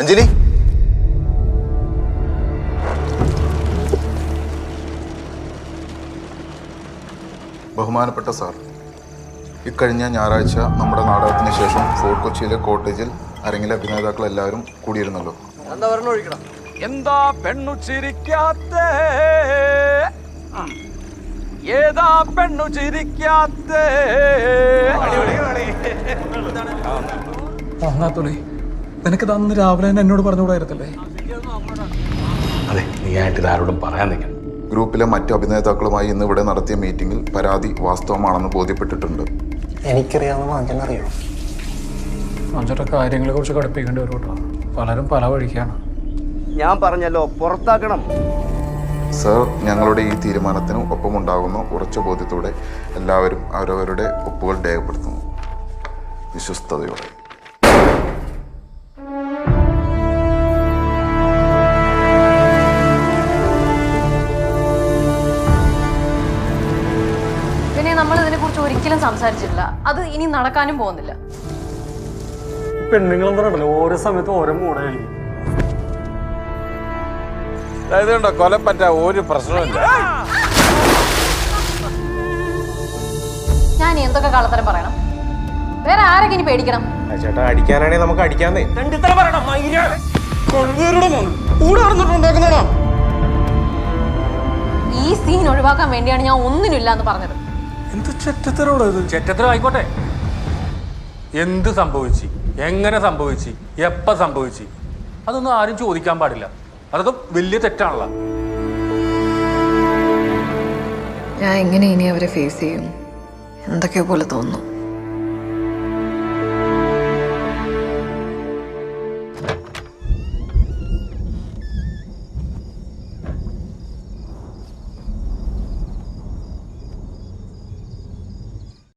അഞ്ജലി, ബഹുമാനപ്പെട്ട സാർ, ഇക്കഴിഞ്ഞ ഞായറാഴ്ച നമ്മുടെ നാടകത്തിന് ശേഷം ഫോർട്ട് കൊച്ചിയിലെ കോട്ടേജിൽ അരങ്ങിലെ അഭിനേതാക്കൾ എല്ലാവരും കൂടിയിരുന്നല്ലോ. എന്താ പെണ്ണു ചിരിക്കാത്തേ? ഏതാ പെണ്ണു ചിരിക്കാത്തേ? നിനക്ക് അന്ന് രാവിലെ തന്നെ എന്നോട് പറഞ്ഞുകൂടായിരുന്നല്ലേ? അതെ, നീ ആയിട്ട് ഇതാരോടും പറയാൻ നിൽക്കണം. ഗ്രൂപ്പിലെ മറ്റു അഭിനേതാക്കളുമായി ഇന്ന് ഇവിടെ നടത്തിയ മീറ്റിംഗിൽ പരാതി വാസ്തവമാണെന്ന് ബോധ്യപ്പെട്ടിട്ടുണ്ട്. എനിക്കറിയാവുന്ന മാഞ്ചനറിയോ? മാഞ്ചേട്ട കാര്യങ്ങളെ കുറിച്ച് കടുപ്പിക്കേണ്ടി വരും കേട്ടോ. പലരും പല വഴിക്കാണ്. ഞാൻ പറഞ്ഞല്ലോ, പുറത്താക്കണം. സർ, ഞങ്ങളുടെ ഈ തീരുമാനത്തിന് ഒപ്പമുണ്ടാകുന്ന ഉറച്ച ബോധ്യത്തോടെ എല്ലാവരും അവരവരുടെ ഒപ്പുകൾ രേഖപ്പെടുത്തുന്നു. വിശ്വസ്തയോടെ. പിന്നെ നമ്മൾ ഇതിനെ കുറിച്ച് ഒരിക്കലും സംസാരിച്ചിട്ടില്ല. അത് ഇനി നടക്കാനും പോകുന്നില്ല. പെണ്ണുങ്ങളെന്ന് പറഞ്ഞല്ലോ, ഓരോ സമയത്ത് ഓരോ മൂടായിരിക്കും. ഇതുണ്ടോ, കൊലപ്പറ്റ ഒരു പ്രശ്നമില്ല. ഞാൻ എന്തൊക്കെ കള്ളത്തരം പറയണം? വേറെ ആരൊക്കെ ഇനി പേടിക്കണം? ചേട്ടാ, അടിക്കാനാണെങ്കിൽ നമുക്ക് അടിക്കാന്നേ. ഈ സീൻ ഒഴിവാക്കാൻ വേണ്ടിയാണ് ഞാൻ ഒന്നിനില്ല എന്ന് പറഞ്ഞത്. എന്ത് ചെറ്റത്തരോട് ചെറ്റത്തരം ആയിക്കോട്ടെ. എന്ത് സംഭവിച്ചു, എങ്ങനെ സംഭവിച്ചു, എപ്പ സംഭവിച്ചു, അതൊന്നും ആരും ചോദിക്കാൻ പാടില്ല. അതൊക്കെ വലിയ തെറ്റാണല്ലോ. ഞാൻ എങ്ങനെ ഇനി അവരെ ഫേസ് ചെയ്യും? എന്തൊക്കെയോ പോലെ തോന്നുന്നു.